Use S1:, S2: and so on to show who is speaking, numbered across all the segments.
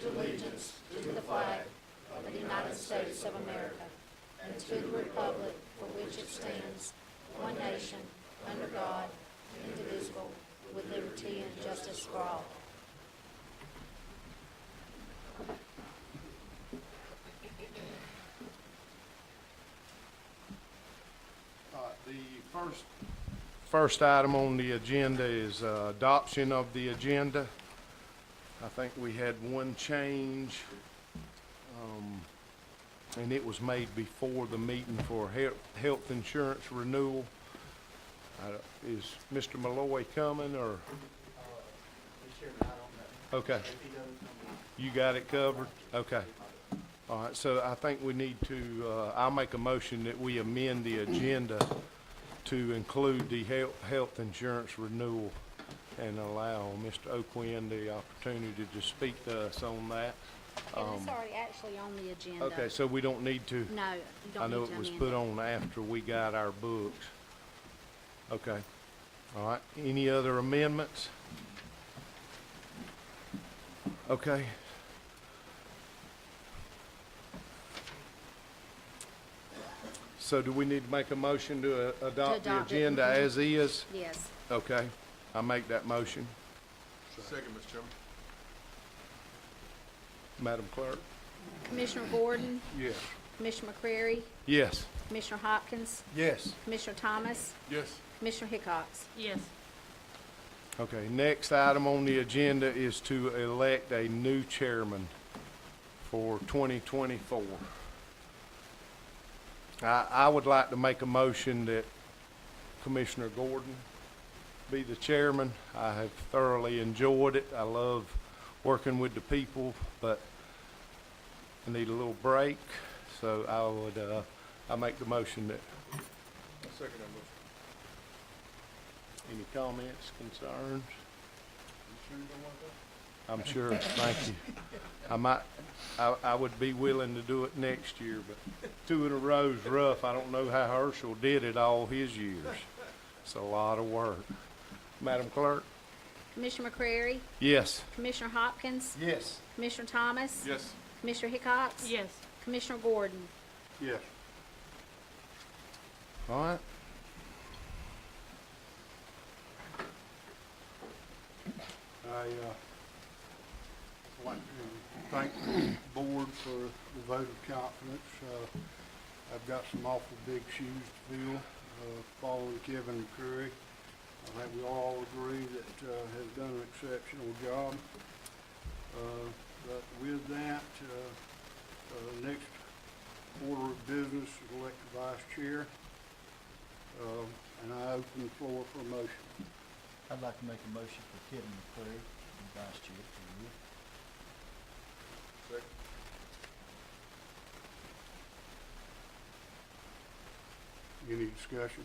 S1: allegiance to the flag of the United States of America and to the republic for which it stands, one nation, under God, indivisible, with liberty and justice for all.
S2: The first item on the agenda is adoption of the agenda. I think we had one change, and it was made before the meeting for health insurance renewal. Is Mr. Malloy coming, or?
S3: Mr. Chairman, I don't know.
S2: Okay,
S3: If he doesn't come in,
S2: you got it covered? Okay. All right, so I think we need to, I'll make a motion that we amend the agenda to include the health insurance renewal and allow Mr. O'Quinn the opportunity to speak to us on that.
S1: And it's already actually on the agenda.
S2: Okay, so we don't need to,
S1: No, you
S2: I
S1: don't
S2: know
S1: need to
S2: it was
S1: amend
S2: put
S1: it.
S2: on after we got our books. Okay, all right, any other amendments? Okay. So do we need to make a motion to adopt the
S1: adopt it,
S2: agenda
S1: mhm.
S2: as is?
S1: Yes.
S2: Okay, I make that motion.
S4: Second, Mr. Chairman.
S2: Madam Clerk?
S1: Commissioner Gordon,
S2: Yes.
S1: Commissioner McCrary,
S2: Yes.
S1: Commissioner Hopkins,
S2: Yes.
S1: Commissioner Thomas,
S4: Yes.
S1: Commissioner Hickox.
S5: Yes.
S2: Okay, next item on the agenda is to elect a new chairman for 2024. I would like to make a motion that Commissioner Gordon be the chairman. I have thoroughly enjoyed it. I love working with the people, but I need a little break, so I make the motion that.
S4: I'll second that motion.
S2: Any comments, concerns?
S4: You sure you don't want that?
S2: I'm sure, thank you. I would be willing to do it next year, but 2 in a row is rough. I don't know how Herschel did it all his years. It's a lot of work. Madam Clerk?
S1: Commissioner McCrary,
S2: Yes.
S1: Commissioner Hopkins,
S2: Yes.
S1: Commissioner Thomas,
S4: Yes.
S1: Commissioner Hickox,
S5: Yes.
S1: Commissioner Gordon.
S2: Yes. All right.
S6: I'd like to thank the board for the vote of confidence. I've got some awful big shoes to fill, following Kevin McCurry. I think we all agree that has done an exceptional job. But with that, next order of business is elect a vice chair. And I open the floor for a motion.
S3: I'd like to make a motion for Kevin McCrary, vice chair for the year.
S4: Second.
S6: Any discussion?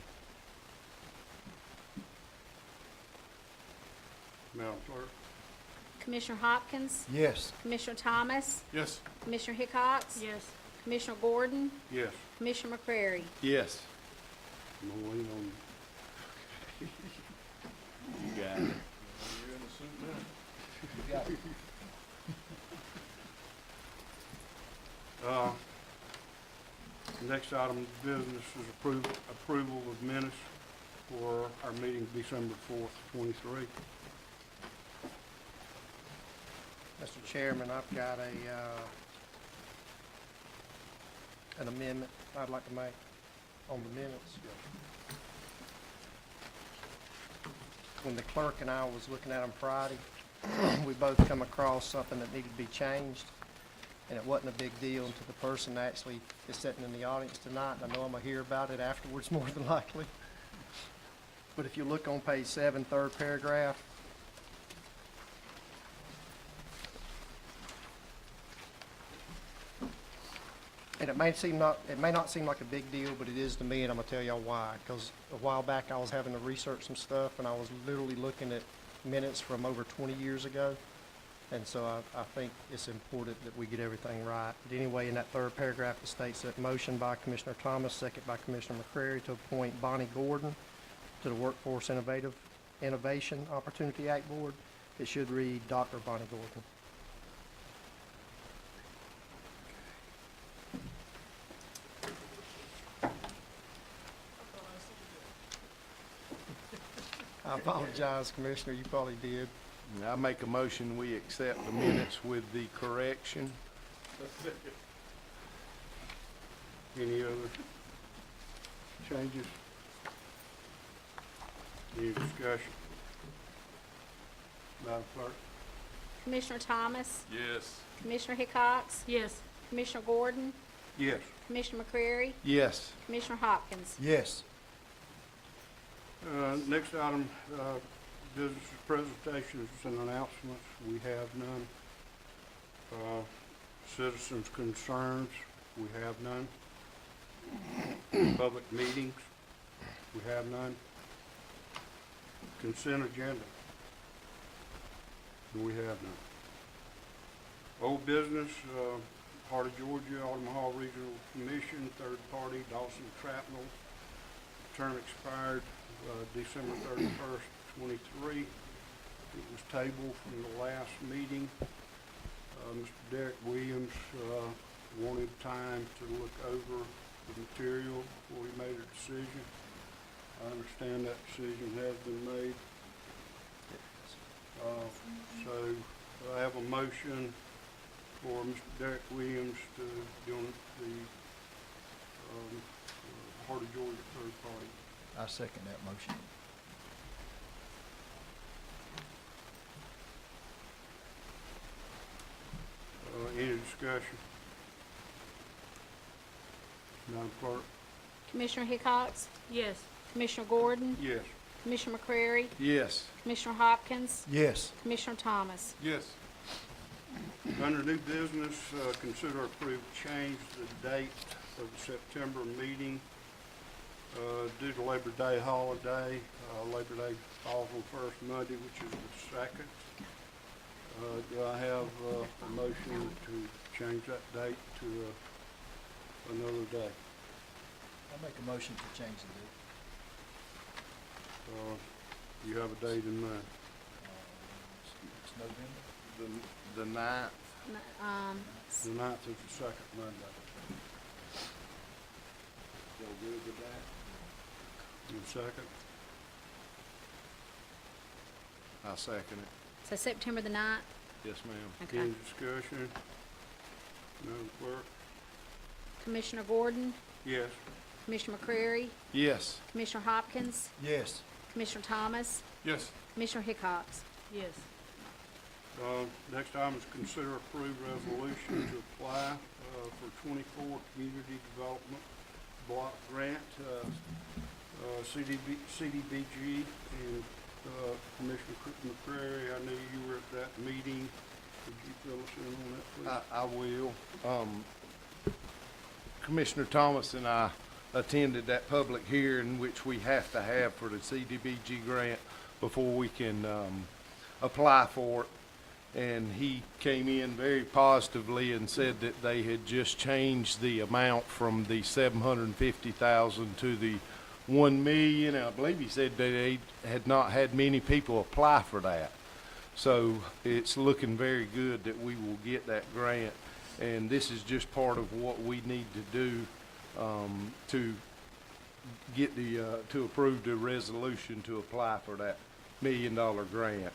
S6: Madam Clerk?
S1: Commissioner Hopkins,
S2: Yes.
S1: Commissioner Thomas,
S4: Yes.
S1: Commissioner Hickox,
S5: Yes.
S1: Commissioner Gordon,
S6: Yes.
S1: Commissioner McCrary.
S2: Yes.
S6: I'm gonna lean on you.
S2: You got it.
S4: You're in the suit now.
S3: You got it.
S6: Next item of business is approval of minutes for our meeting December 4th, 23.
S7: Mr. Chairman, I've got an amendment I'd like to make on the minutes. When the clerk and I was looking at them Friday, we both come across something that needed to be changed, and it wasn't a big deal until the person actually is sitting in the audience tonight, and I know I'm gonna hear about it afterwards more than likely. But if you look on page 7, third paragraph, and it may not seem like a big deal, but it is to me, and I'm gonna tell y'all why. Because a while back, I was having to research some stuff, and I was literally looking at minutes from over 20 years ago. And so I think it's important that we get everything right. But anyway, in that third paragraph, it states that motion by Commissioner Thomas, second by Commissioner McCrary, to appoint Bonnie Gordon to the Workforce Innovation Opportunity Act Board. It should read Dr. Bonnie Gordon. I apologize, Commissioner, you probably did.
S2: I make a motion, we accept the minutes with the correction.
S6: Any other changes? Any discussion? Madam Clerk?
S1: Commissioner Thomas,
S4: Yes.
S1: Commissioner Hickox,
S5: Yes.
S1: Commissioner Gordon,
S6: Yes.
S1: Commissioner McCreary,
S2: Yes.
S1: Commissioner Hopkins.
S3: Yes.
S6: Next item, business presentations and announcements, we have none. Citizens' concerns, we have none. Public meetings, we have none. Consent agenda, we have none. Old business, Heart of Georgia, Omaha Regional Commission, third party, Dawson Trapnell. Term expired December 31st, 23. It was tabled from the last meeting. Mr. Derek Williams wanted time to look over the material before he made a decision. I understand that decision has been made. So I have a motion for Mr. Derek Williams to be on the Heart of Georgia third party.
S3: I second that motion.
S6: Any discussion? Madam Clerk?
S1: Commissioner Hickox,
S5: Yes.
S1: Commissioner Gordon,
S6: Yes.
S1: Commissioner McCreary,
S2: Yes.
S1: Commissioner Hopkins,
S3: Yes.
S1: Commissioner Thomas.
S4: Yes.
S6: Under new business, consider approved change the date of the September meeting due to Labor Day holiday. Labor Day falls on first Monday, which is the 2nd. Do I have a motion to change that date to another day?
S3: I make a motion to change the date.
S6: You have a date in mind?
S3: It's November.
S2: The ninth.
S6: The 9th is the second Monday.
S2: Y'all good with that?
S6: The second?
S2: I second it.
S1: So September the 9th?
S2: Yes, ma'am.
S1: Okay.
S6: Any discussion? Madam Clerk?
S1: Commissioner Gordon,
S6: Yes.
S1: Commissioner McCreary,
S2: Yes.
S1: Commissioner Hopkins,
S3: Yes.
S1: Commissioner Thomas,
S4: Yes.
S1: Commissioner Hickox.
S5: Yes.
S6: Next item is consider approved resolution to apply for 24 Community Development Block Grant, CDBG, and Commissioner McCreary, I knew you were at that meeting. Could you fill us in on that, please?
S2: I will. Commissioner Thomas and I attended that public hearing, which we have to have for the CDBG grant before we can apply for it. And he came in very positively and said that they had just changed the amount from the $750,000 to the $1 million. I believe he said that they had not had many people apply for that. So it's looking very good that we will get that grant. And this is just part of what we need to do to get to approve the resolution to apply for that $1 million grant.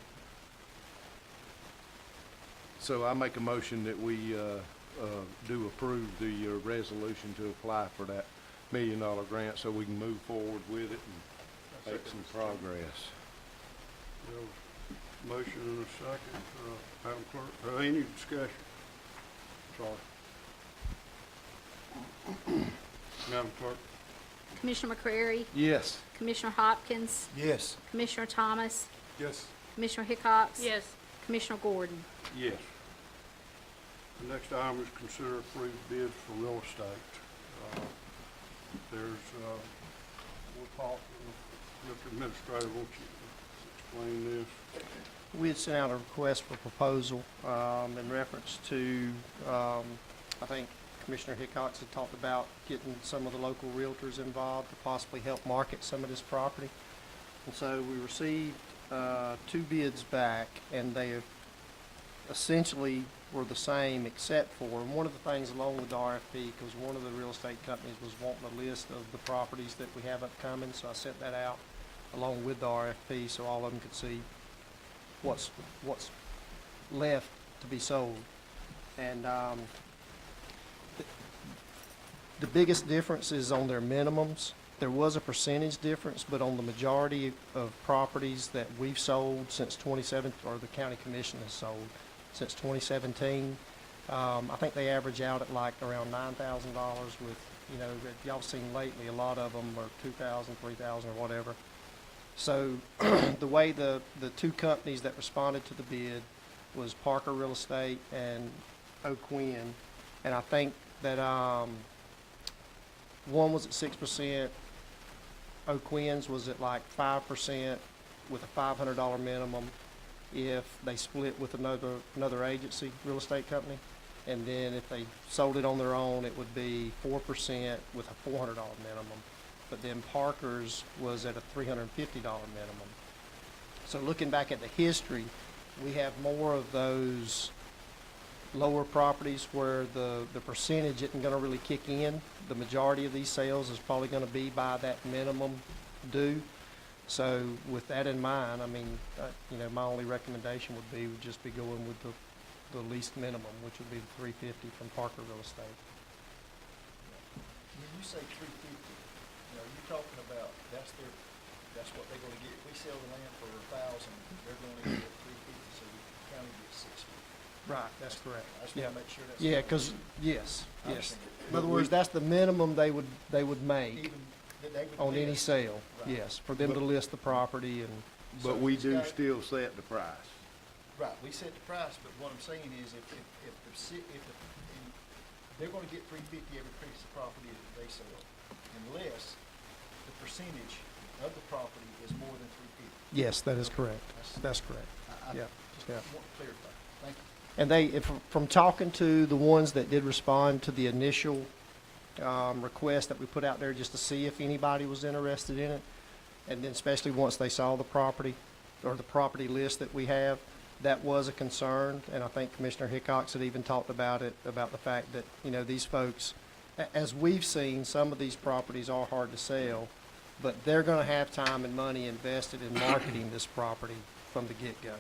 S2: So I make a motion that we do approve the resolution to apply for that $1 million grant so we can move forward with it and make some progress.
S6: We have a motion and a second. Madam Clerk, any discussion? Sorry. Madam Clerk?
S1: Commissioner McCreary,
S2: Yes.
S1: Commissioner Hopkins,
S3: Yes.
S1: Commissioner Thomas,
S4: Yes.
S1: Commissioner Hickox.
S5: Yes.
S1: Commissioner Gordon.
S6: Yes. The next item is consider approved bids for real estate. There's, we'll talk, Mr. Administrator, won't you explain this?
S7: We had sent out a request for proposal in reference to, I think Commissioner Hickox had talked about getting some of the local realtors involved to possibly help market some of this property. And so we received 2 bids back, and they have essentially were the same except for, and one of the things along with the RFP, because one of the real estate companies was wanting a list of the properties that we have upcoming, so I sent that out. along with the RFP, so all of them could see what's left to be sold. And the biggest difference is on their minimums. There was a percentage difference, but on the majority of properties that we've sold since 27, or the county commission has sold since 2017, I think they average out at like around $9,000 with, you know, that y'all seen lately, a lot of them are 2,000, 3,000 or whatever. So the way the two companies that responded to the bid was Parker Real Estate and O'Quinn. And I think that one was at 6%, O'Quinn's was at like 5% with a $500 minimum if they split with another agency, real estate company. And then if they sold it on their own, it would be 4% with a $400 minimum. But then Parker's was at a $350 minimum. So looking back at the history, we have more of those lower properties where the percentage isn't gonna really kick in. The majority of these sales is probably gonna be by that minimum due. So with that in mind, I mean, you know, my only recommendation would just be going with the least minimum, which would be the 350 from Parker Real Estate.
S3: When you say 350, you know, you're talking about, that's what they're gonna get. If we sell the land for 1,000, they're gonna get 350, so the county gets 650.
S7: Right, that's correct.
S3: I just
S7: Yeah.
S3: wanna make sure that's.
S7: Yeah, because, yes.
S3: I understand.
S7: In other words, that's the minimum they would make
S3: Even, that they would.
S7: on any
S3: list.
S7: sale,
S3: Right.
S7: yes, for them to list the property and,
S3: So
S4: But we
S3: it's
S4: do
S3: got-
S4: still set the price.
S3: Right, we set the price, but what I'm saying is if they're gonna get 350 every piece of property that they sell, unless the percentage of the property is more than 350.
S7: yes, that is correct. That's correct.
S3: I
S7: Yeah,
S3: just
S7: yeah.
S3: want to clarify. Thank you.
S7: And from talking to the ones that did respond to the initial request that we put out there just to see if anybody was interested in it, and then especially once they saw the property or the property list that we have, that was a concern. And I think Commissioner Hickox had even talked about it, about the fact that, you know, these folks, as we've seen, some of these properties are hard to sell, but they're going to have time and money invested in marketing this property from the get-go.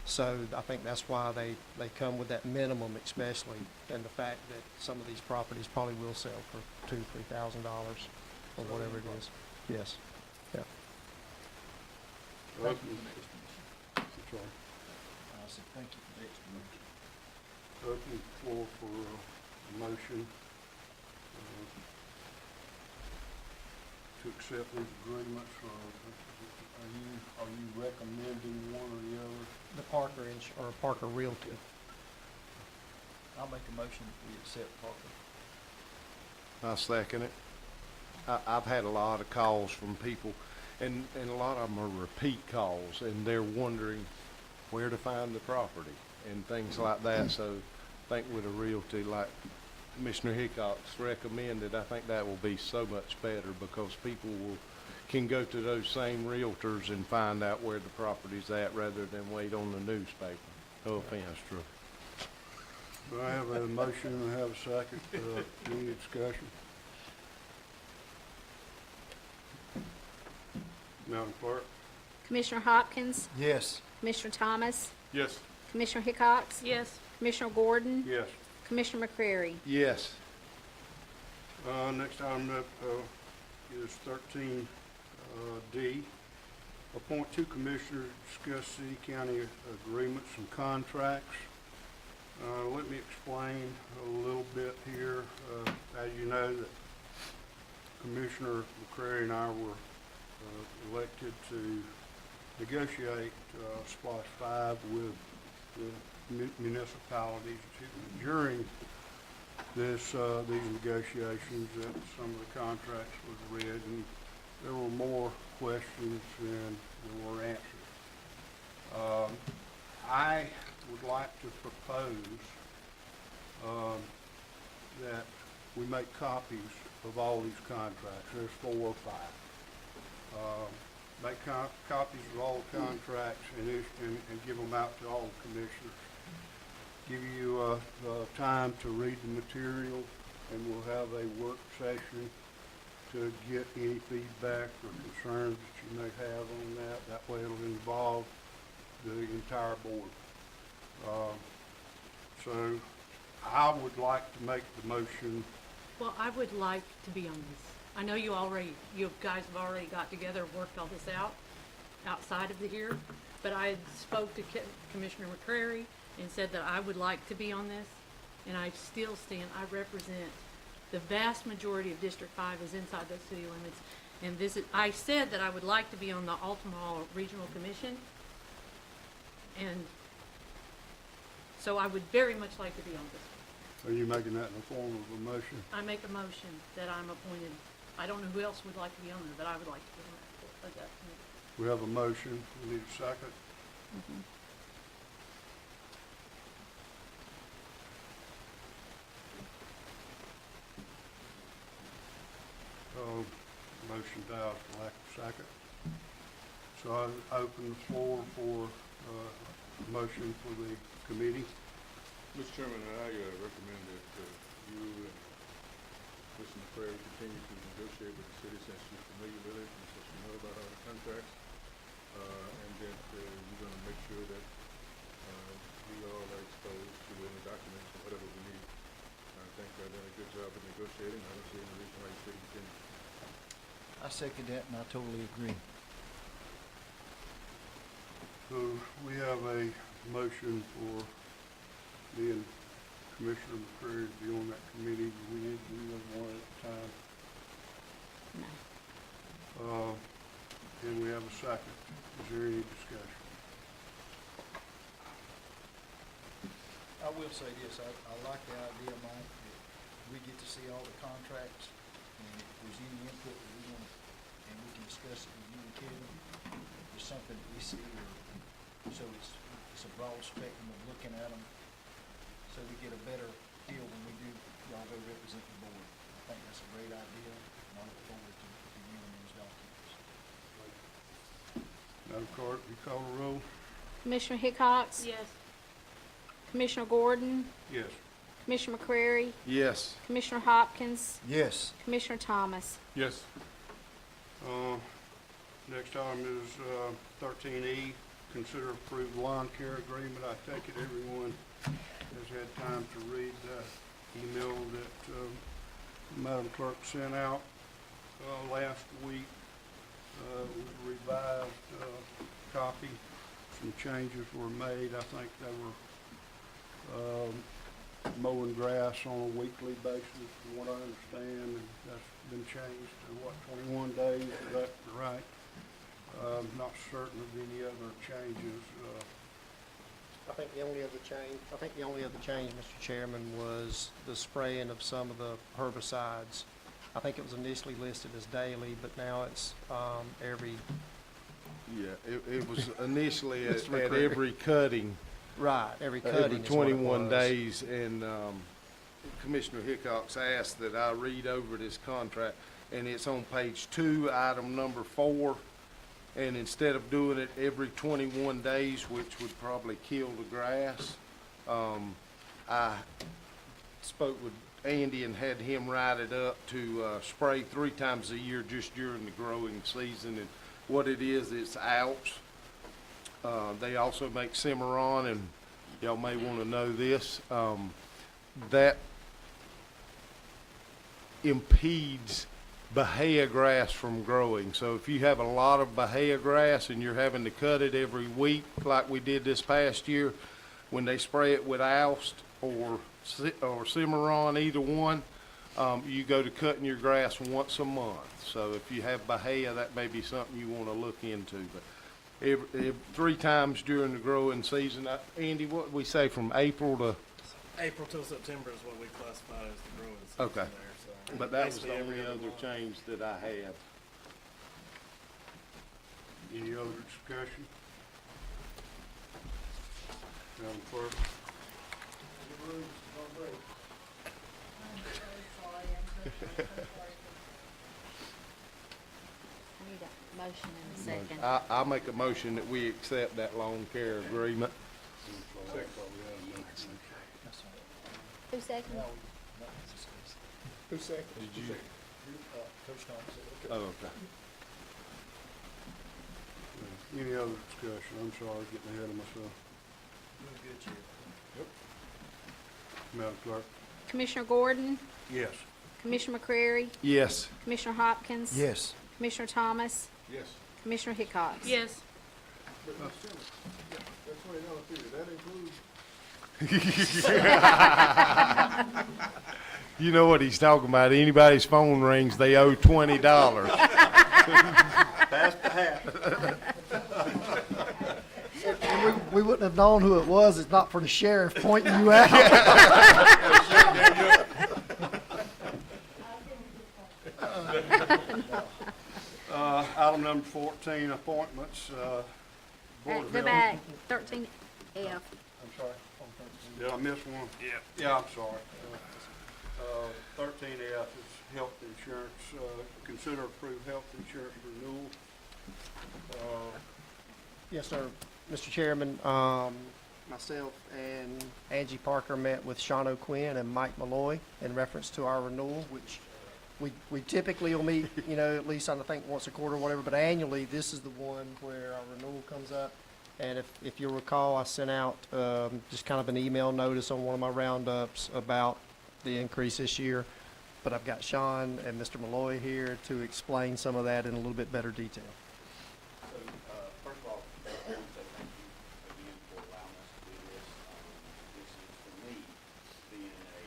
S7: So I think that's why they come with that minimum especially, and the fact that some of these properties probably will sell for $2,000-3,000 or whatever it is. Yes, yeah.
S3: Thank you for the explanation.
S6: Sorry.
S3: I said, thank you for the explanation.
S6: Open the floor for a motion to accept these agreements, or are you recommending one or the other?
S7: The Parker Realty.
S3: I'll make a motion that we accept Parker.
S2: I second it. I've had a lot of calls from people, and a lot of them are repeat calls, and they're wondering where to find the property and things like that. So I think with a realty like Commissioner Hickox recommended, I think that will be so much better, because people can go to those same realtors and find out where the property's at rather than wait on the newspaper. No offense, Drew.
S6: Do I have a motion and I have a second? Any discussion? Madam Clerk?
S1: Commissioner Hopkins,
S3: Yes.
S1: Commissioner Thomas,
S4: Yes.
S1: Commissioner Hickox,
S5: Yes.
S1: Commissioner Gordon,
S6: Yes.
S1: Commissioner McCreary.
S2: Yes.
S6: Next item up is 13D. Appoint two commissioners to discuss city county agreements and contracts. Let me explain a little bit here. As you know, that Commissioner McCrary and I were elected to negotiate SPLOST 5 with the municipalities. During these negotiations, that some of the contracts was read, and there were more questions than there were answers. I would like to propose that we make copies of all these contracts. There's 4 or 5. Make copies of all the contracts and give them out to all the commissioners. Give you time to read the material, and we'll have a work session to get any feedback or concerns that you may have on that. That way it'll involve the entire board. So I would like to make the motion.
S5: Well, I would like to be on this. I know you guys have already got together, worked all this out, outside of here, but I spoke to Commissioner McCrary and said that I would like to be on this, and I still stand, I represent, the vast majority of District 5 is inside those city limits, and I said that I would like to be on the Altamont Regional Commission, and so I would very much like to be on this.
S6: Are you making that in the form of a motion?
S5: I make a motion that I'm appointed. I don't know who else would like to be on there, but I would like to be on that committee.
S6: We have a motion. We need a second. Motion dies for lack of second. So I open the floor for motion for the committee.
S4: Mr. Chairman, I recommend that you and Mr. McCrary continue to negotiate with the city since you're familiar with it and since you know about all the contracts. And that you're gonna make sure that we all are exposed to any documents or whatever we need. I think they've done a good job of negotiating. I don't see any reason why you shouldn't continue.
S3: I second that, and I totally agree.
S6: So we have a motion for me and Commissioner McCrary to be on that committee. Do we need to do them one at a time?
S1: No.
S6: And we have a second. Is there any discussion?
S3: I will say this, I like the idea, Mike, that we get to see all the contracts, and if there's any input that we want, and we can discuss it with you and Kevin, if there's something that we see, or, so it's a broad spectrum of looking at them, so we get a better feel when we do, y'all go represent the board. I think that's a great idea, and I look forward to reviewing those documents.
S6: Madam Clerk, you call the roll?
S1: Commissioner Hickox?
S5: Yes.
S1: Commissioner Gordon?
S6: Yes.
S1: Commissioner McCrary?
S2: Yes.
S1: Commissioner Hopkins?
S3: Yes.
S1: Commissioner Thomas?
S4: Yes.
S6: Next item is 13E, consider approved lawn care agreement. I take it everyone has had time to read the email that Madam Clerk sent out last week. Revised copy. Some changes were made. I think they were mowing grass on a weekly basis, from what I understand, and that's been changed to 21 days, is that right? Not certain of any other changes.
S7: I think the only other change, Mr. Chairman, was the spraying of some of the herbicides. I think it was initially listed as daily, but now it's every.
S2: Yeah, it was initially at
S7: Mr. McCrary.
S2: every cutting.
S7: Right, every cutting
S2: Every
S7: is what it
S2: 21
S7: was.
S2: days, and Commissioner Hickox asked that I read over this contract, and it's on page 2, item number 4, and instead of doing it every 21 days, which would probably kill the grass, I spoke with Andy and had him write it up to spray 3 times a year just during the growing season, and what it is, it's Alps. They also make Cimarron, and y'all may want to know this. That impedes Bahia grass from growing. So if you have a lot of Bahia grass and you're having to cut it every week, like we did this past year, when they spray it with Alst or Cimarron, either one, you go to cutting your grass once a month. So if you have Bahia, that may be something you want to look into. But every 3 times during the growing season. Andy, what did we say, from April to?
S8: April till September is what we classify as the growing season
S2: Okay.
S8: there, so.
S2: But that was the
S8: basically every
S2: only other
S8: month.
S2: change that I had.
S6: Any other discussion? Madam Clerk?
S1: I need a motion and a second.
S2: I'll make a motion that we accept that lawn care agreement.
S3: That's all.
S1: Who seconded?
S3: Now, we-
S2: Who seconded? Did you?
S3: Coach Thomas said, okay.
S4: Oh, okay.
S6: Any other discussion? I'm sorry, getting ahead of myself.
S3: Doing good, Chair.
S6: Madam Clerk?
S1: Commissioner Gordon,
S6: Yes.
S1: Commissioner McCrary,
S2: Yes.
S1: Commissioner Hopkins.
S3: Yes.
S1: Commissioner Thomas,
S4: Yes.
S1: Commissioner Hickox.
S5: Yes.
S4: But Mr. Chairman, that $20 fee, does that include?
S2: You know what he's talking about. Anybody's phone rings, they owe $20.
S6: Pass the hat.
S7: And we wouldn't have known who it was, it's not for the sheriff pointing you out.
S6: Item number 14, appointments, Board of
S1: Go
S6: Health.
S1: back, 13F.
S6: I'm sorry. Did I miss one? Yeah, I'm sorry. 13F is health insurance, consider approved health insurance renewal.
S7: Yes, sir. Mr. Chairman, myself and Angie Parker met with Sean O'Quinn and Mike Malloy in reference to our renewal, which we typically will meet, you know, at least I think once a quarter or whatever, but annually, this is the one where our renewal comes up. And if you'll recall, I sent out just kind of an email notice on one of my roundups about the increase this year. But I've got Sean and Mr. Malloy here to explain some of that in a little bit better detail.
S9: So, first of all, I want to say thank you again for allowing us to do this. This is, for me, being a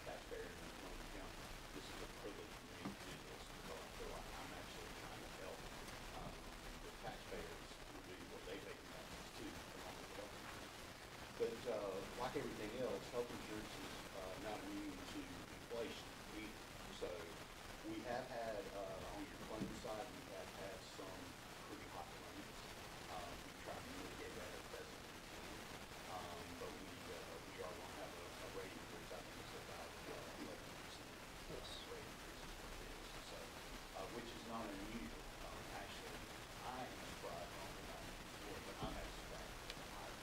S9: taxpayer in Montgomery County, this is a privilege for me to do this because I feel like I'm actually trying to help the taxpayers do what they pay taxes to, along with health insurance. But like everything else, health insurance is not immune to inflation either. So we have had, on your claim side, we have had some pretty hot claims. We try to mitigate that as best as we can. But we are going to have a rate increase. I think it's about 11% rate increase for this. So, which is not unusual. Actually, I am surprised on the 94, but I'm actually surprised on the high.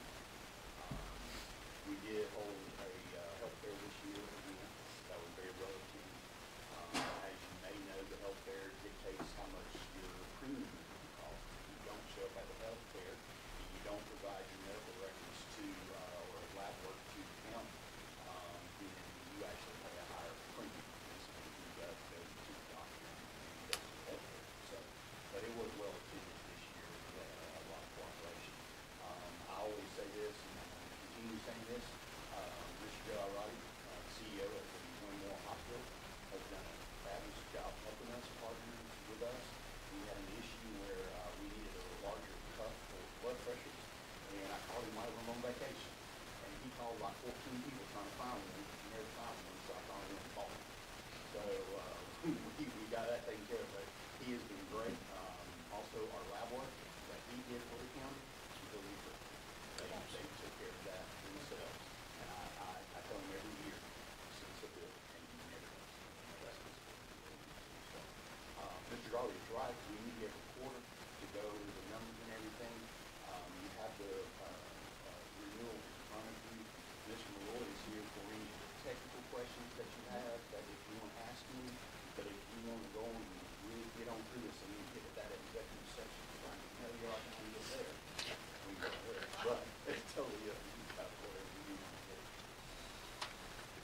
S9: We did hold a health fair this year again. That was very relative. As you may know, the health fair dictates how much your premium is going to cost. If you don't show up at the health fair, and you don't provide your medical records to, or lab work to the county, then you actually pay a higher premium. So you got to go to the doctor and go to the health fair. So, but it was well attended this year. We had a lot of cooperation. I always say this, and I'm going to continue saying this. Mr. Joe Alrighty, CEO of the Winmore Hospital, has done a fabulous job helping us, partnering with us. We had an issue where we needed a larger cuff for blood pressures, and I called him while we were on vacation. And he called like 14 people trying to find one, and never found one, so I finally went and bought one. So we got that taken care of, but he has been great. Also, our lab work that he did for the county, really good. They took care of that themselves. And I tell him every year, since the bill, and he never does. That's what's Mr. Garley is right. We meet every quarter to go over the numbers and everything. You have the renewal in front of you. Mr. Malloy is here for any technical questions that you have, that if you want to ask me, but if you want to go and really get on through this and then get to that executive section, I can tell you I can get there. We can get there. But it's totally up to you about whatever you need to do.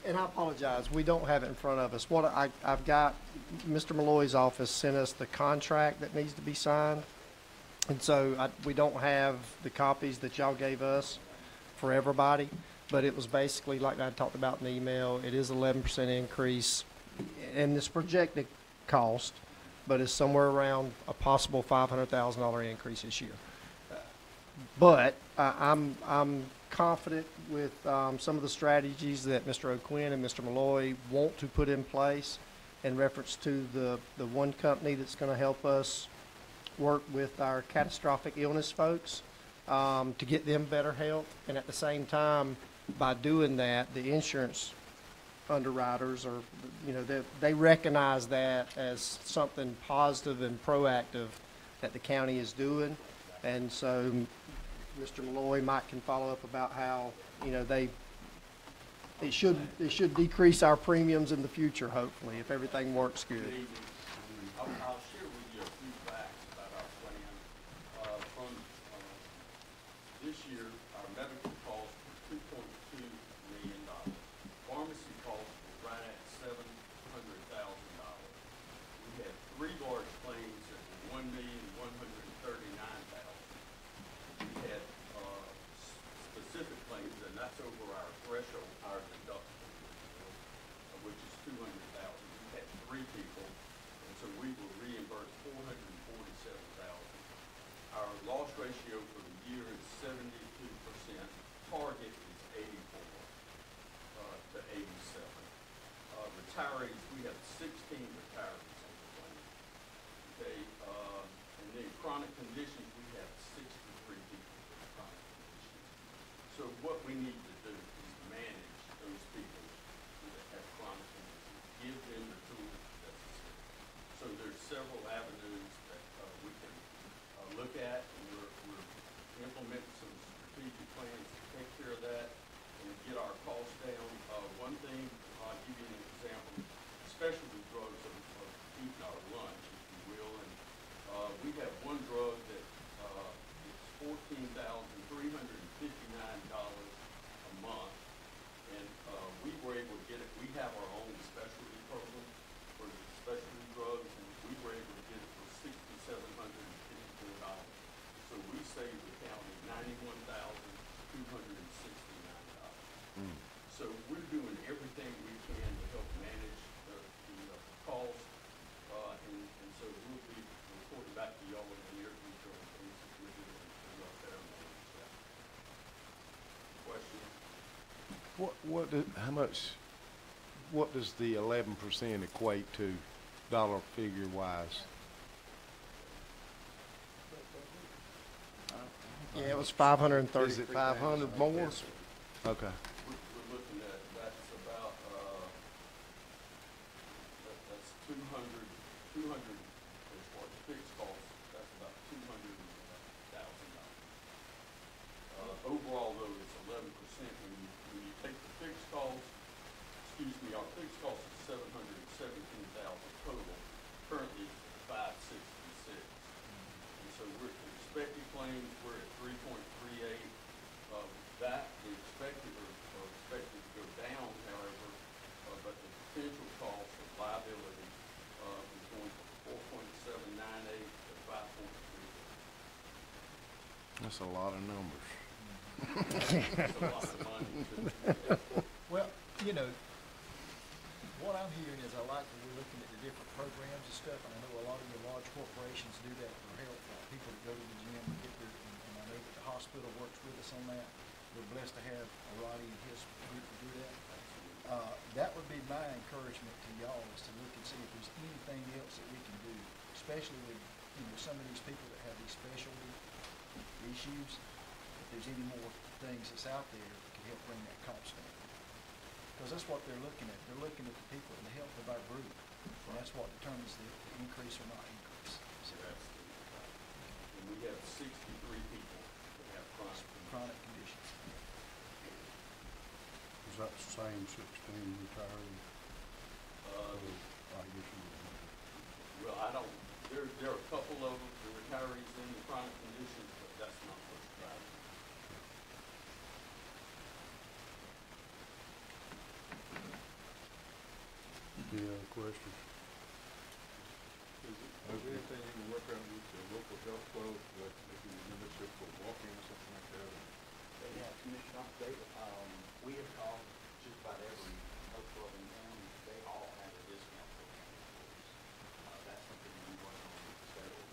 S7: And I apologize, we don't have it in front of us. What I've got, Mr. Malloy's office sent us the contract that needs to be signed. And so we don't have the copies that y'all gave us for everybody. But it was basically, like I talked about in the email, it is 11% increase. And this projected cost, but it's somewhere around a possible $500,000 increase this year. But I'm confident with some of the strategies that Mr. O'Quinn and Mr. Malloy want to put in place in reference to the one company that's going to help us work with our catastrophic illness folks to get them better health. And at the same time, by doing that, the insurance underwriters are, you know, they recognize that as something positive and proactive that the county is doing. And so Mr. Malloy, Mike can follow up about how, you know, they it should decrease our premiums in the future, hopefully, if everything works good.
S9: I'll share with you a few facts about our plan. From this year, our medical costs were $2.2 million. Pharmacy costs were right at $700,000. We had three large claims that were $1,139,000. We had specific claims, and that's over our threshold, our deductible, which is $200,000. We had three people, and so we were reimbursed $447,000. Our loss ratio for the year is 72%. Target is 84 to 87. Retirees, we have 16 retirees on the plan. Okay, and then chronic conditions, we have 63 people with chronic conditions. So what we need to do is manage those people that have chronic conditions, give them the tools necessary. So there's several avenues that we can look at, and we're implementing some strategic plans to take care of that and get our costs down. One thing, I'll give you an example, specialty drugs are eating our lunch, if you will, and we have one drug that is $14,359 a month, and we were able to get it. We have our own specialty program for the specialty drugs, and we were able to get it for $6,754. So we saved the county $91,269. So we're doing everything we can to help manage the cost, and so we'll be reporting back to y'all in the near future on things that we're doing to help better manage that. Questions?
S2: What does the 11% equate to, dollar figure wise?
S7: Yeah, it was 530.
S2: Is it 500 more?
S7: Yes, sir.
S2: Okay.
S9: We're looking at, that's about, that's 200 as far as fixed costs, that's about $200,000. Overall though, it's 11%. When you take the fixed costs, our fixed cost is $717,000 total. Currently, it's $566. And so we're expected claims, we're at 3.38. That the expected are expected to go down, however, but the potential cost of liability is going from 4.798 to 5.3.
S2: That's a lot of numbers.
S9: That's a lot of money.
S3: Well, you know, what I'm hearing is I like that we're looking at the different programs and stuff, and I know a lot of your large corporations do that for help, people that go to the gym and get their, and I know that the hospital works with us on that. We're blessed to have Roddy and his group to do that. That would be my encouragement to y'all, is to look and see if there's anything else that we can do, especially with, some of these people that have these specialty issues. If there's any more things that's out there that can help bring that cost down. Because that's what they're looking at. They're looking at the people and the health of our group. And that's what determines the increase or not increase. So
S9: And we have 63 people that have
S3: chronic conditions.
S6: Is that the same 16 retirees? I guess you would know.
S9: Well, I don't, there are a couple of them, the retirees in the chronic conditions, but that's not what's driving.
S6: Any other questions?
S4: Is there anything you can work out with the local health club, like maybe membership for walking or something like that?
S9: Yeah, Commissioner David, we have called just about every health club in town. They all have a discount for county employees. That's something we work on with the federal.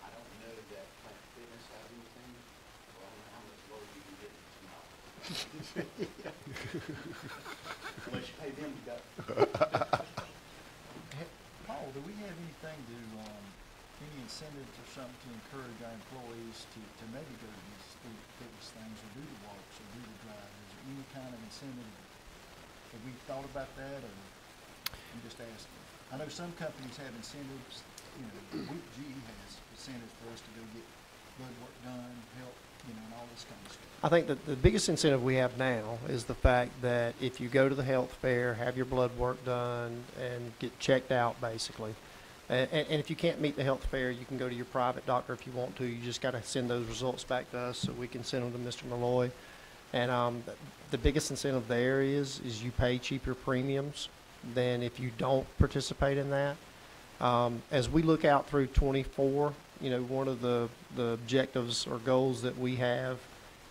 S9: I don't know that Planet Fitness has anything. Well, I don't know how much lower you can get it tonight. Unless you pay them to go.
S3: Paul, do we have anything to, any incentives or something to encourage our employees to maybe go to these fitness things or do the walks or do the drive? Is there any kind of incentive? Have we thought about that, or I'm just asking? I know some companies have incentives, GE has incentives for us to go get blood work done, help you know, and all this kind of stuff.
S7: I think that the biggest incentive we have now is the fact that if you go to the health fair, have your blood work done, and get checked out, basically. And if you can't meet the health fair, you can go to your private doctor if you want to. You just got to send those results back to us so we can send them to Mr. Malloy. And the biggest incentive there is you pay cheaper premiums than if you don't participate in that. As we look out through 24, you know, one of the objectives or goals that we have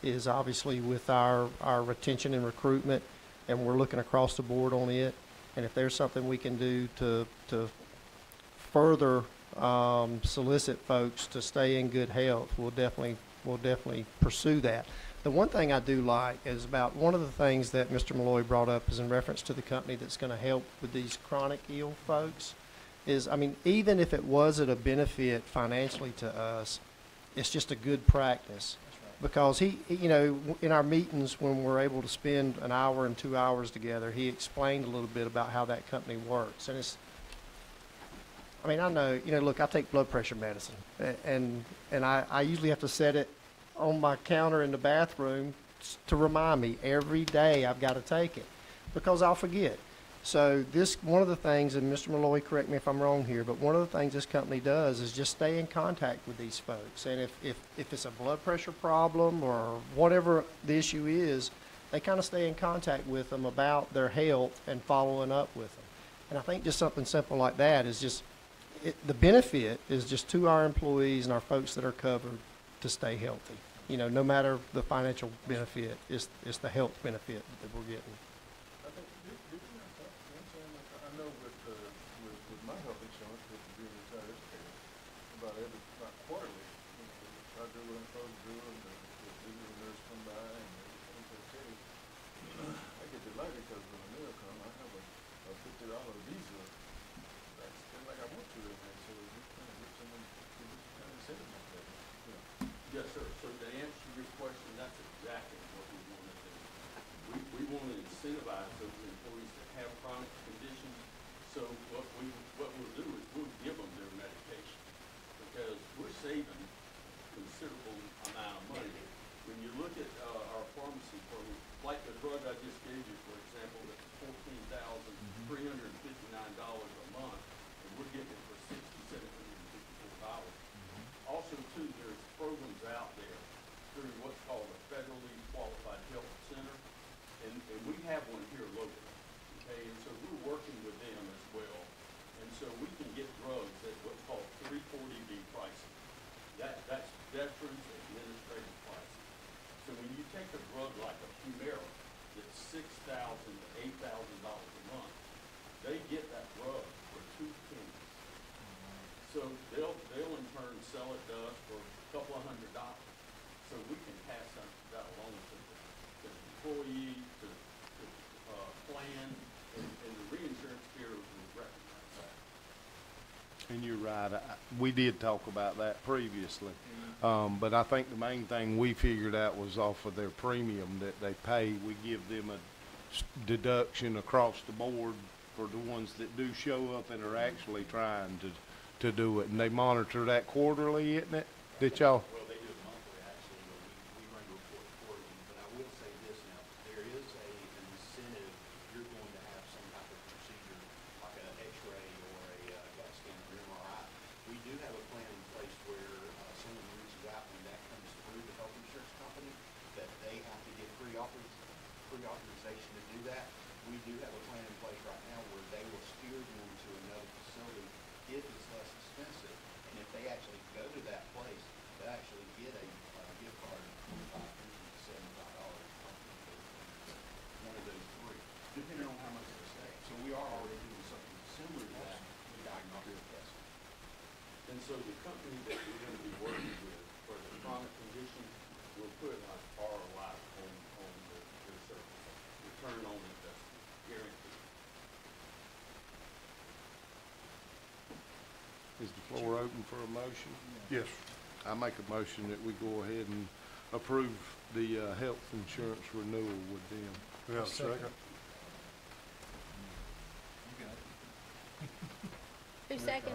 S7: is obviously with our retention and recruitment, and we're looking across the board on it. And if there's something we can do to further solicit folks to stay in good health, we'll definitely pursue that. The one thing I do like is about one of the things that Mr. Malloy brought up is in reference to the company that's going to help with these chronic ill folks. Is, I mean, even if it wasn't a benefit financially to us, it's just a good practice. Because he, you know, in our meetings when we're able to spend an hour and 2 hours together, he explained a little bit about how that company works. And it's, I mean, I know, you know, look, I take blood pressure medicine, and I usually have to set it on my counter in the bathroom to remind me every day I've got to take it, because I'll forget. So this, one of the things, and Mr. Malloy, correct me if I'm wrong here, but one of the things this company does is just stay in contact with these folks. And if it's a blood pressure problem or whatever the issue is, they kind of stay in contact with them about their health and following up with them. And I think just something simple like that is just, the benefit is just to our employees and our folks that are covered to stay healthy. You know, no matter the financial benefit, it's the health benefit that we're getting.
S4: I think, did you I know with my health insurance, with being a retired educator, about quarterly, I do what I'm supposed to do, and the visitor nurse come by, and everything's okay. I get delighted because when the mail come, I have a $50 visa. That's spend like I want to, and so you kind of get someone to kind of incentive like that.
S9: Yes, sir. So to answer your question, that's exactly what we want to do. We want to incentivize those employees that have chronic conditions. So what we'll do is we'll give them their medication, because we're saving considerable amount of money. When you look at our pharmacy program, like the drug I just gave you, for example, that's $14,359 a month, and we're getting it for $6,754. Also, too, there's programs out there through what's called a federally qualified health center, and we have one here locally, okay? And so we're working with them as well, and so we can get drugs at what's called 340B pricing. That's Veterans Administrative pricing. So when you take a drug like a Humira that's $6,000 to $8,000 a month, they get that drug for 2 pennies. So they'll in turn sell it to us for a couple of $100. So we can pass that along to the employee, to plan, and the reinsurance carriers will recognize that.
S2: And you're right, we did talk about that previously. But I think the main thing we figured out was off of their premium that they pay, we give them a deduction across the board for the ones that do show up and are actually trying to do it. And they monitor that quarterly, isn't it? Did y'all?
S9: Well, they do it monthly, actually, but we run a report quarterly. But I will say this now, there is an incentive if you're going to have some type of procedure, like an X-ray or a CAT scan or MRI. We do have a plan in place where someone reaches out when that comes through the health insurance company, that they have to get pre-authorization to do that. We do have a plan in place right now where they will steer them to another facility if it's less expensive, and if they actually go to that place, they actually get a gift card of $25, $50, $75 one of those three, depending on how much they stay. So we are already doing something similar to that with diagnostic testing. And so the company that we're going to be working with for the chronic condition will put an ROI on their service, return on investment, guaranteed.
S2: Is the floor open for a motion?
S6: Yes.
S2: I make a motion that we go ahead and approve the health insurance renewal with them.
S6: We have a second.
S3: You got it.
S1: Who second?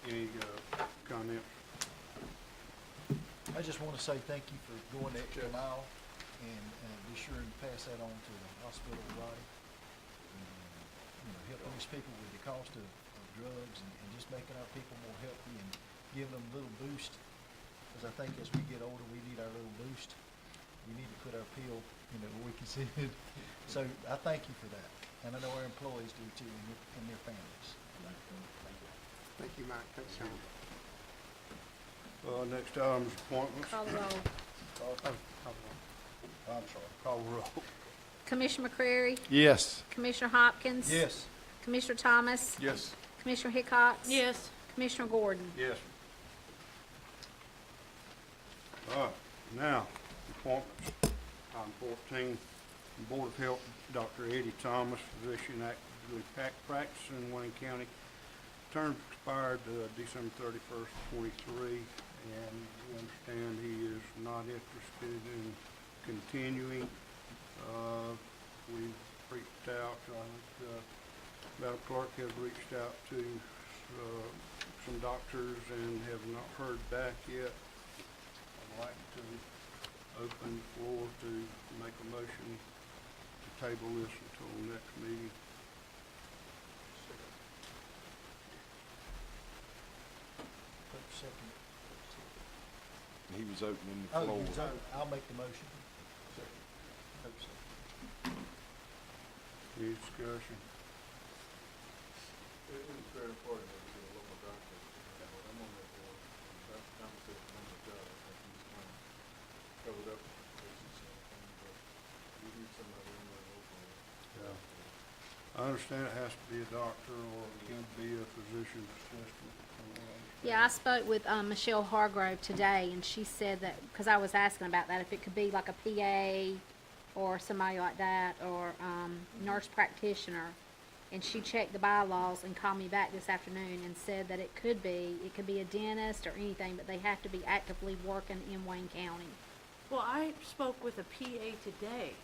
S6: Any comments?
S3: I just want to say thank you for going the extra mile and be sure and pass that on to the hospital, Roddy. And, helping these people with the cost of drugs and just making our people more healthy and giving them a little boost. Because I think as we get older, we need our little boost. We need to put our pill, where we can see it. So I thank you for that. And I know our employees do too, and their families.
S6: Thank you, Mike. Thanks, Sean. Next item is appointments.
S1: Call the roll.
S6: I'm sorry, call the roll.
S1: Commissioner McCrary?
S2: Yes.
S1: Commissioner Hopkins?
S3: Yes.
S1: Commissioner Thomas?
S4: Yes.
S1: Commissioner Hickox?
S5: Yes.
S1: Commissioner Gordon?
S6: Yes. All right, now, appointments. Item 14, Board of Health, Dr. Eddie Thomas, physician actively practicing in Wayne County. Term expired December 31st, 23, and we understand he is not interested in continuing. We've reached out, Madam Clerk has reached out to some doctors and have not heard back yet. I'd like to open the floor to make a motion to table this until the next meeting.
S3: Second.
S2: He was opening the
S3: Oh,
S2: floor.
S3: I'll make the motion.
S6: Any discussion?
S4: It is very important that we get a local doctor. I'm on that board. Dr. Thomas is on the job. I think he's kind of covered up with patients and everything, but we need somebody in there locally.
S6: Yeah. I understand it has to be a doctor or it can be a physician's assistant.
S1: Yeah, I spoke with Michelle Hargrove today, and she said that, because I was asking about that, if it could be like a PA or somebody like that, or nurse practitioner. And she checked the bylaws and called me back this afternoon and said that it could be a dentist or anything, but they have to be actively working in Wayne County.
S5: Well, I spoke with a PA today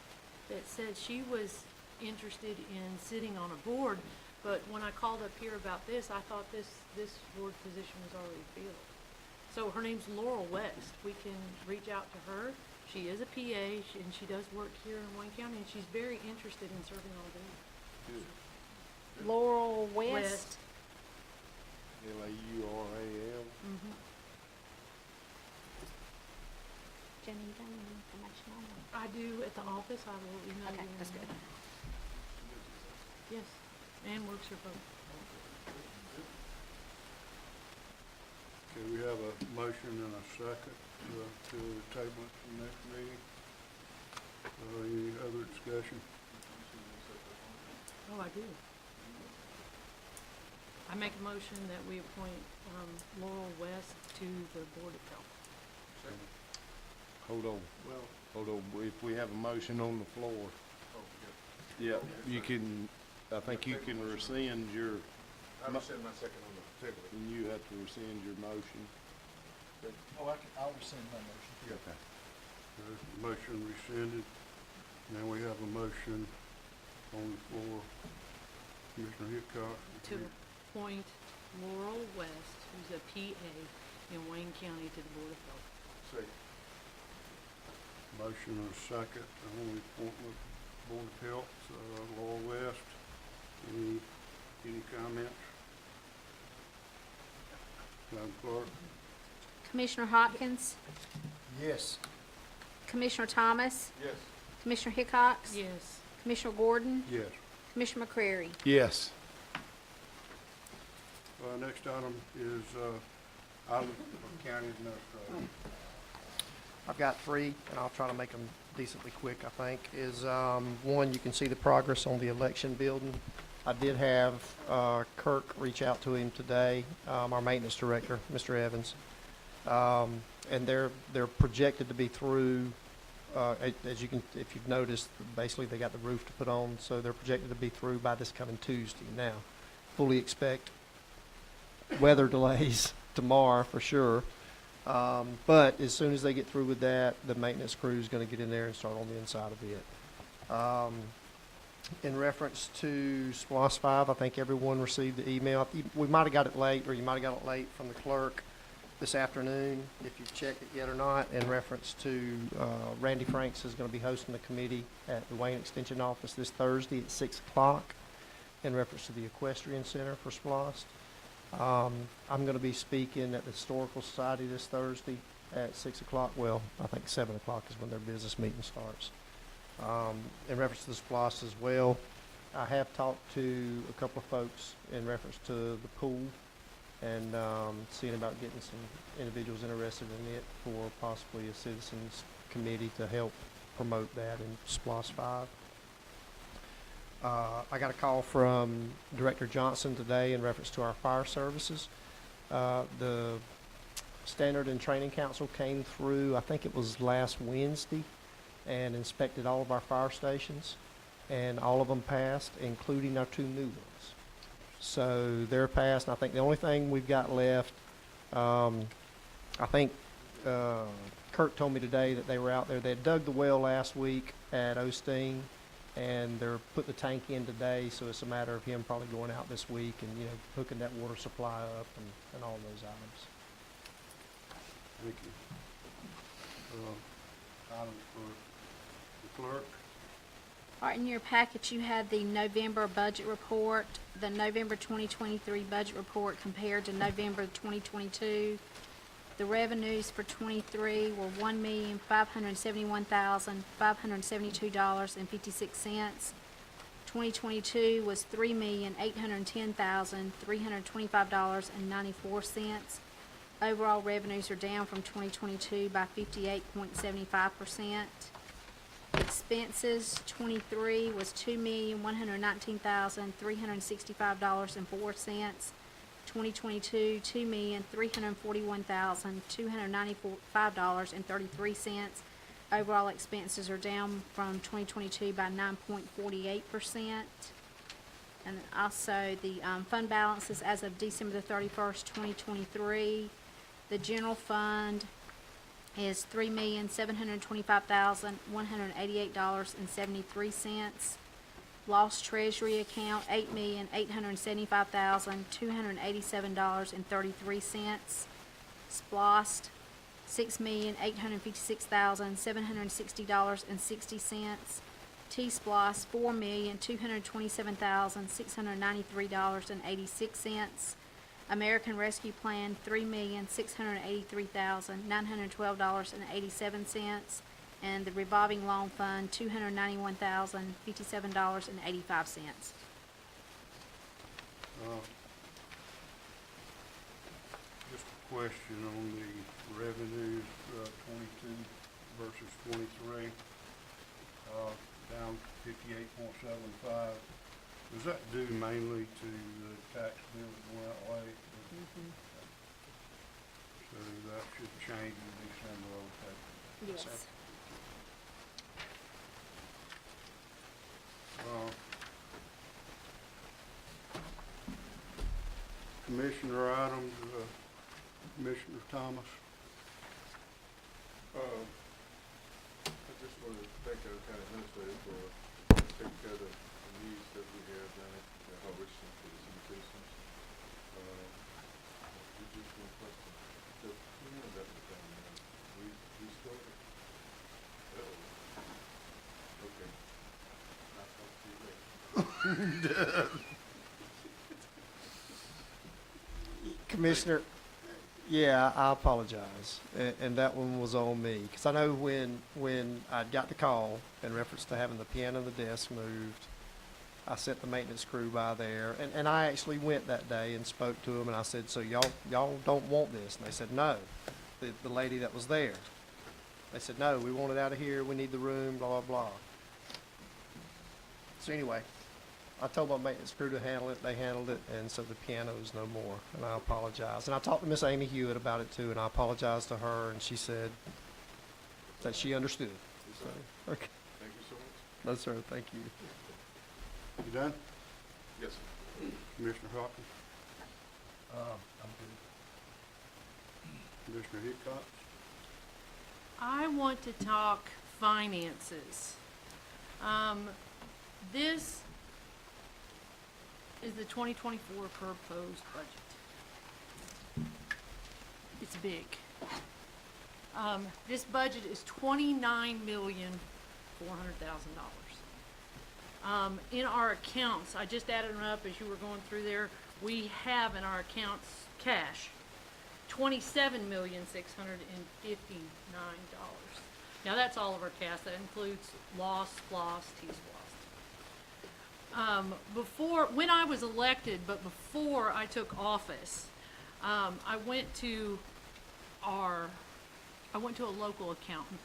S5: that said she was interested in sitting on a board, but when I called up here about this, I thought this board position was already filled. So her name's Laurel West. We can reach out to her. She is a PA, and she does work here in Wayne County, and she's very interested in serving on a board.
S1: Laurel West.
S2: Laural.
S5: Mm-hmm.
S1: Jenny, you don't know how much you know.
S5: I do at the office. I will email you.
S1: Okay, that's good.
S5: Yes, and works here both.
S6: Okay, we have a motion and a second to table it for the next meeting. Any other discussion?
S5: Oh, I do. I make a motion that we appoint Laurel West to the Board of Health.
S2: Hold on.
S4: Well,
S2: Hold on. If we have a motion on the floor,
S4: oh,
S2: yeah, you can, I think you can rescind your,
S4: I rescind my second on the table.
S2: and you have to rescind your motion.
S3: I'll rescind my motion.
S2: Okay.
S6: Motion rescinded. Now we have a motion on the floor. Commissioner Hickox.
S5: To appoint Laurel West, who's a PA in Wayne County, to the Board of Health.
S4: Second.
S6: Motion and a second on the appointment Board of Health, Laurel West. Any comments? Madam Clerk?
S1: Commissioner Hopkins?
S3: Yes.
S1: Commissioner Thomas?
S4: Yes.
S1: Commissioner Hickox?
S5: Yes.
S1: Commissioner Gordon?
S6: Yes.
S1: Commissioner McCrary?
S2: Yes.
S6: Next item is item for county administrator.
S7: I've got three, and I'll try to make them decently quick, I think, is, one, you can see the progress on the election building. I did have Kirk reach out to him today, our maintenance director, Mr. Evans. And they're projected to be through, as you can, if you've noticed, basically they got the roof to put on, so they're projected to be through by this coming Tuesday. Now, fully expect weather delays tomorrow for sure. But as soon as they get through with that, the maintenance crew is going to get in there and start on the inside of it. In reference to SPLOST 5, I think everyone received the email. We might have got it late, or you might have got it late from the clerk. this afternoon, if you've checked it yet or not, in reference to Randy Franks is going to be hosting a committee at the Wayne Extension Office this Thursday at 6 o'clock in reference to the Equestrian Center for SPLOST. I'm going to be speaking at the Historical Society this Thursday at 6 o'clock. Well, I think 7 o'clock is when their business meeting starts. In reference to the SPLOST as well, I have talked to a couple of folks in reference to the pool and seeing about getting some individuals interested in it for possibly a citizens committee to help promote that in SPLOST 5. I got a call from Director Johnson today in reference to our fire services. The Standard and Training Council came through, I think it was last Wednesday, and inspected all of our fire stations, and all of them passed, including our 2 new ones. So they're passed, and I think the only thing we've got left, I think Kurt told me today that they were out there. They had dug the well last week at Osteen, and they're putting the tank in today, so it's a matter of him probably going out this week and, you know, hooking that water supply up and all those items.
S6: Thank you. Items for the clerk.
S1: All right, in your packet, you had the November budget report, the November 2023 budget report compared to November 2022. The revenues for '23 were $1,571,572.56. 2022 was $3,810,325.94. Overall revenues are down from 2022 by 58.75%. Expenses, '23 was $2,119,365.04. 2022, $2,341,295.33. Overall expenses are down from 2022 by 9.48%. And also the fund balances as of December the 31st, 2023. The general fund is $3,725,188.73. Lost Treasury account, $8,875,287.33. SPLOST, $6,856,760.60. T-SPLOST, $4,227,693.86. American Rescue Plan, $3,683,912.87. And the revolving loan fund, $291,057.85.
S6: Just a question on the revenues, 22 versus 23, down 58.75. Was that due mainly to the tax bill that went out late? So that should change in December, okay?
S1: Yes.
S6: Commissioner items, Commissioner Thomas.
S4: I just wanted to thank our county administrator for taking care of the needs that we have down at Harvard and for the senior citizens. Just one question. The piano that was down there, we started? Okay. I'll talk to you later.
S7: Commissioner, yeah, I apologize, and that one was on me, because I know when I got the call in reference to having the piano and the desk moved, I sent the maintenance crew by there, and I actually went that day and spoke to them, and I said, so y'all don't want this? And they said, no, the lady that was there. They said, no, we want it out of here, we need the room, blah, blah, blah. So anyway, I told my maintenance crew to handle it, they handled it, and so the piano's no more, and I apologize. And I talked to Miss Amy Hewitt about it too, and I apologized to her, and she said that she understood. So, okay.
S4: Thank you so much.
S7: No, sir, thank you.
S6: You done?
S4: Yes, sir.
S6: Commissioner Hawkins?
S3: I'm good.
S6: Commissioner Hickox?
S5: I want to talk finances. This is the 2024 proposed budget. It's big. This budget is $29,400,000. In our accounts, I just added them up as you were going through there, we have in our accounts cash, $27,659. Now, that's all of our cash. That includes loss, floss, T-SPLOST. When I was elected, but before I took office, I went to a local accountant,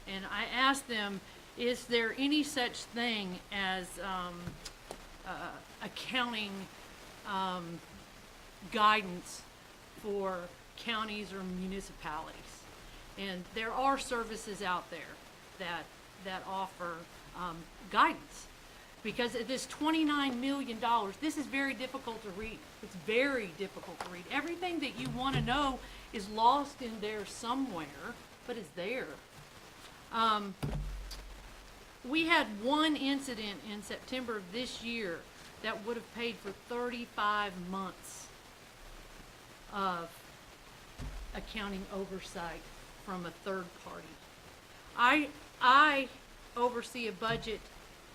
S5: and I asked them, is there any such thing as accounting guidance for counties or municipalities? And there are services out there that offer guidance. Because at this $29 million, this is very difficult to read. It's very difficult to read. Everything that you want to know is lost in there somewhere, but it's there. We had one incident in September of this year that would have paid for 35 months of accounting oversight from a third party. I oversee a budget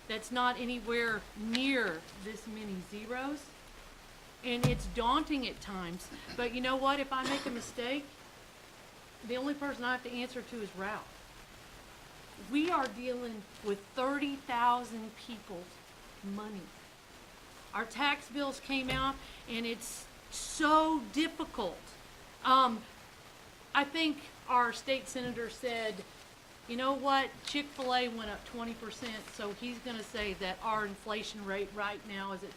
S5: that's not anywhere near this many zeros, and it's daunting at times. But you know what? If I make a mistake, the only person I have to answer to is Ralph. We are dealing with 30,000 people's money. Our tax bills came out, and it's so difficult. I think our state senator said, you know what, Chick-fil-A went up 20%, so he's going to say that our inflation rate right now is at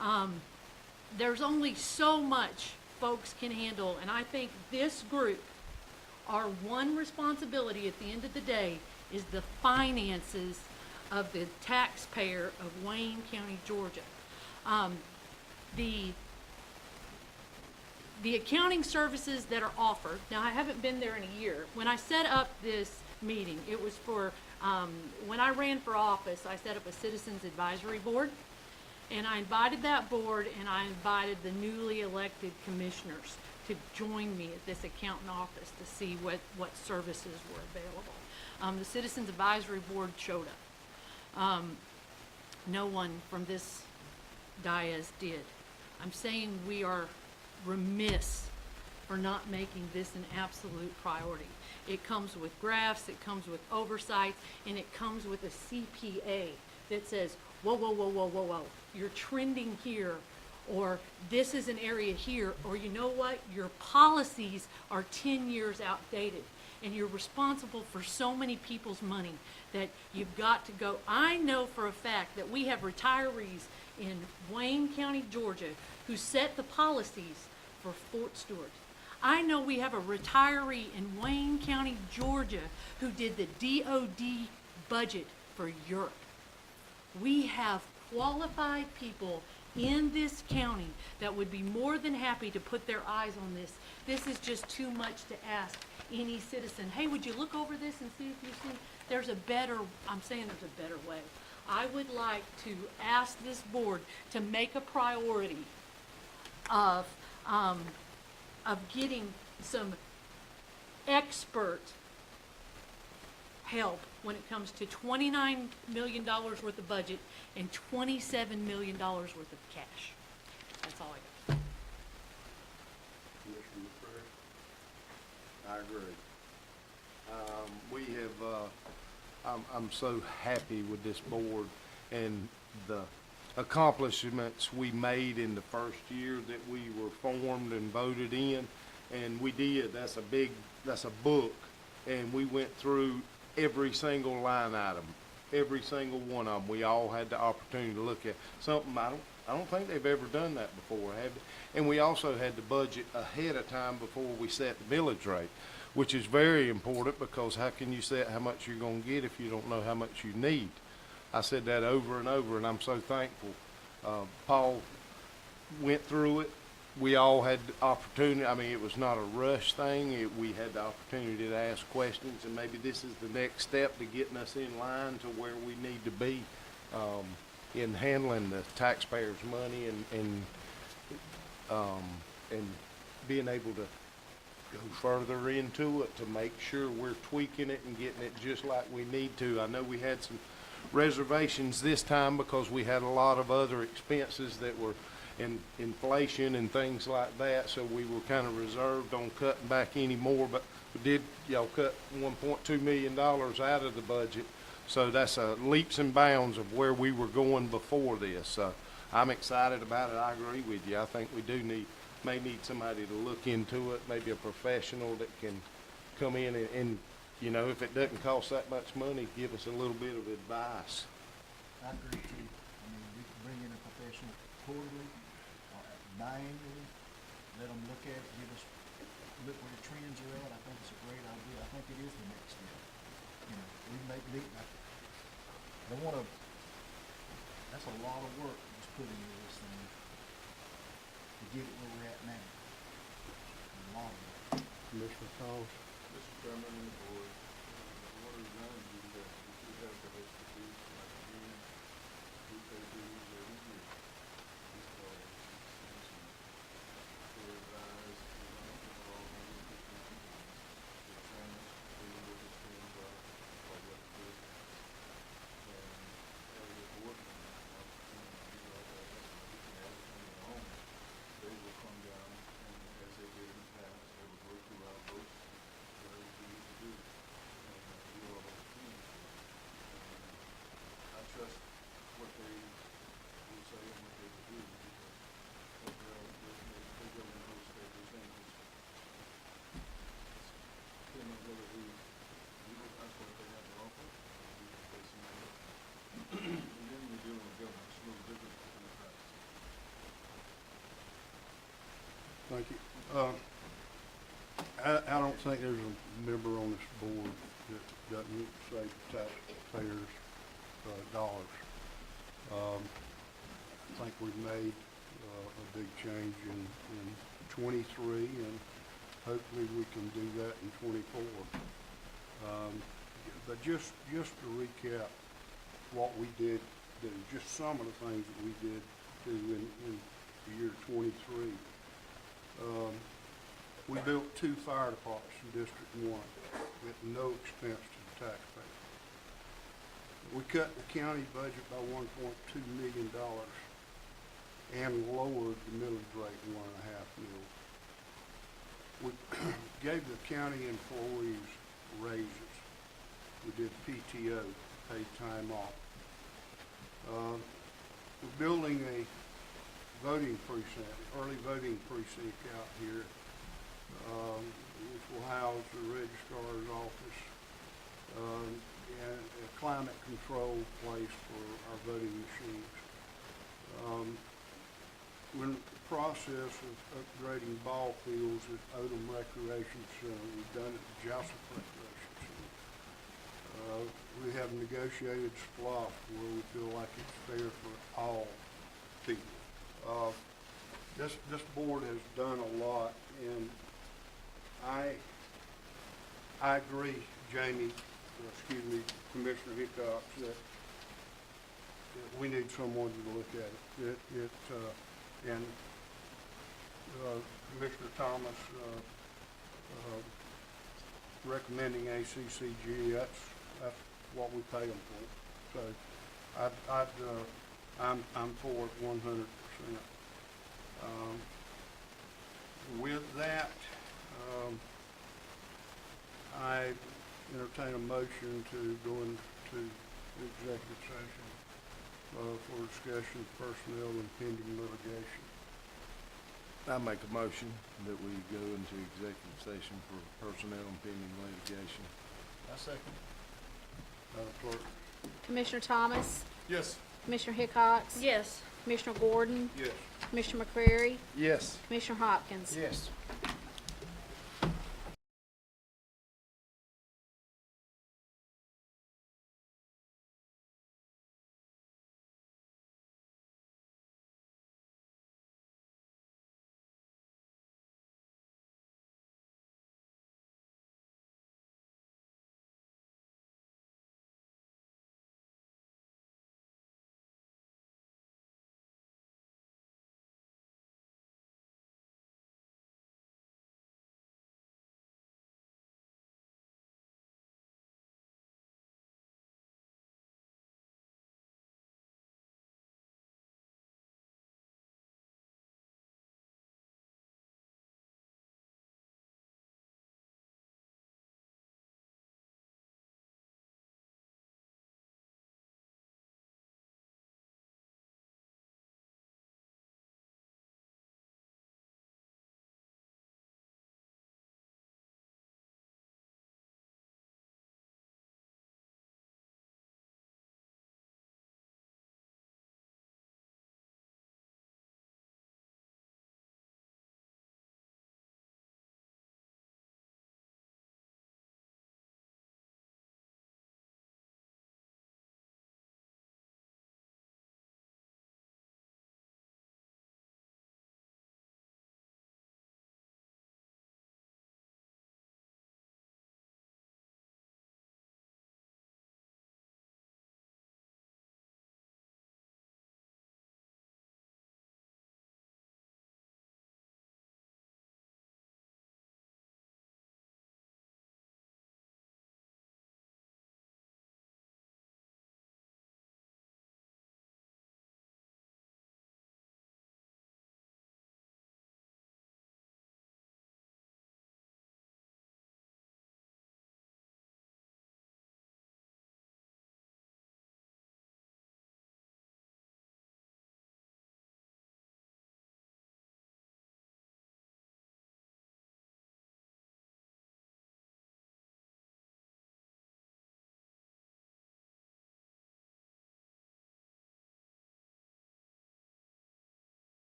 S5: 20%. There's only so much folks can handle, and I think this group, our one responsibility at the end of the day is the finances of the taxpayer of Wayne County, Georgia. The accounting services that are offered, now I haven't been there in a year. When I set up this meeting, it was for, when I ran for office, I set up a citizens advisory board, and I invited that board, and I invited the newly elected commissioners to join me at this accountant office to see what services were available. The citizens advisory board showed up. No one from this dais did. I'm saying we are remiss for not making this an absolute priority. It comes with graphs, it comes with oversight, and it comes with a CPA that says, whoa, whoa, whoa, whoa, whoa, whoa, you're trending here, or this is an area here, or you know what, your policies are 10 years outdated, and you're responsible for so many people's money that you've got to go. I know for a fact that we have retirees in Wayne County, Georgia, who set the policies for Fort Stewart. I know we have a retiree in Wayne County, Georgia, who did the DOD budget for Europe. We have qualified people in this county that would be more than happy to put their eyes on this. This is just too much to ask any citizen. Hey, would you look over this and see if you see there's a better, I'm saying there's a better way. I would like to ask this board to make a priority of getting some expert help when it comes to $29 million worth of budget and $27 million worth of cash. That's all I got.
S2: Commissioner McCray? I agree. We have, I'm so happy with this board and the accomplishments we made in the first year that we were formed and voted in. And we did, that's a book, and we went through every single line item, every single one of them. We all had the opportunity to look at something. I don't think they've ever done that before, have they? And we also had the budget ahead of time before we set the millage rate, which is very important, because how can you set how much you're going to get if you don't know how much you need? I said that over and over, and I'm so thankful. Paul went through it. We all had the opportunity. I mean, it was not a rush thing. We had the opportunity to ask questions, and maybe this is the next step to getting us in line to where we need to be in handling the taxpayers' money and being able to go further into it to make sure we're tweaking it and getting it just like we need to. I know we had some reservations this time because we had a lot of other expenses that were in inflation and things like that, so we were kind of reserved on cutting back any more, but we did, cut $1.2 million out of the budget. So that's leaps and bounds of where we were going before this. I'm excited about it. I agree with you. I think we may need somebody to look into it, maybe a professional that can come in and if it doesn't cost that much money, give us a little bit of advice.
S3: I agree too. I mean, we can bring in a professional quarterly, or biannually, let them look at it, look where the trends are at. I think it's a great idea. I think it is the next step. We make I don't wanna, that's a lot of work just put into this thing to get it where we're at now. A lot of work.
S6: Commissioner Thomas?
S4: Mr. Chairman, or what is done, you that you have the expertise, like again, we pay dues every year. So, since we advise, all the different the trends, see what the trends are, or what the business. And as a board member, you know, that, we can add it on their own. They will come down, and as they did in the past, they will go through our votes, whatever we need to do, and do all those things. And I trust what they will say and what they will do, because they really know schedule changes. Depending on whether we will, that's what they have to offer, we can pay some money. And then we're dealing with government, it's a little different in the past.
S6: Thank you. I don't think there's a member on this board that doesn't save taxpayers dollars. I think we've made a big change in '23, and hopefully we can do that in '24. But just to recap what we did do, just some of the things that we did do in the year '23. We built 2 fire departments in District 1 at no expense to the taxpayer. We cut the county budget by $1.2 million and lowered the millage rate $1.5 million. We gave the county employees raises. We did PTO, paid time off. We're building a voting precinct, early voting precinct out here, which will house the registrar's office, and a climate control place for our voting machines. We're in the process of upgrading ball fields at Odom Recreation Center. We've done it at Jessup Recreation Center. We have negotiated SPLOST where we feel like it's fair for all people. This board has done a lot, and I agree, Commissioner Hickox, that we need someone to look at it. And Commissioner Thomas recommending ACCG, that's what we pay them for. So I'm for it 100%. With that, I entertain a motion to go into executive session for discussion of personnel and pending litigation.
S2: I make a motion that we go into executive session for personnel and pending litigation.
S3: I second.
S6: Madam Clerk?
S1: Commissioner Thomas,
S4: Yes.
S1: Commissioner Hickox,
S5: Yes.
S1: Commissioner Gordon,
S6: Yes.
S1: Commissioner McCreary,
S2: Yes.
S1: Commissioner Hopkins.
S3: Yes.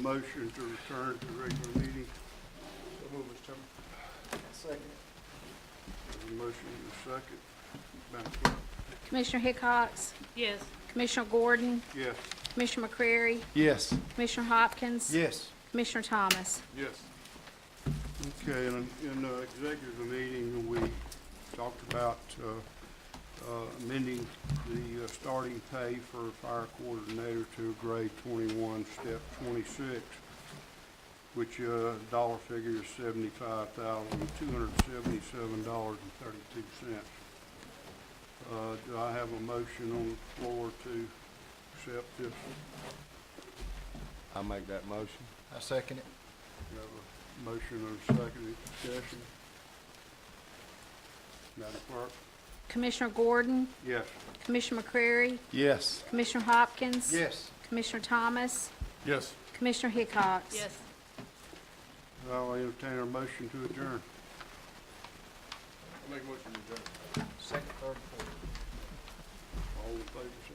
S6: Motion to return to regular meeting.
S4: So move, Mr. Chairman.
S3: Second.
S6: There's a motion and a second. Madam Clerk?
S1: Commissioner Hickox,
S5: Yes.
S1: Commissioner Gordon,
S6: Yes.
S1: Commissioner McCrary,
S2: Yes.
S1: Commissioner Hopkins,
S3: Yes.
S1: Commissioner Thomas.
S4: Yes.
S6: Okay, in the executive meeting, we talked about amending the starting pay for fire coordinator to grade 21, step 26, which dollar figure is $75,277.32. Do I have a motion on the floor to accept this?
S2: I make that motion.
S3: I second it.
S6: We have a motion and a second. Any discussion? Madam Clerk?
S1: Commissioner Gordon,
S6: Yes.
S1: Commissioner McCrary,
S2: Yes.
S1: Commissioner Hopkins.
S3: Yes.
S1: Commissioner Thomas,
S4: Yes.
S1: Commissioner Hickox.
S5: Yes.
S6: I'll entertain a motion to adjourn.
S4: Make a motion to adjourn.
S3: Second, third, fourth.
S6: All in favor, say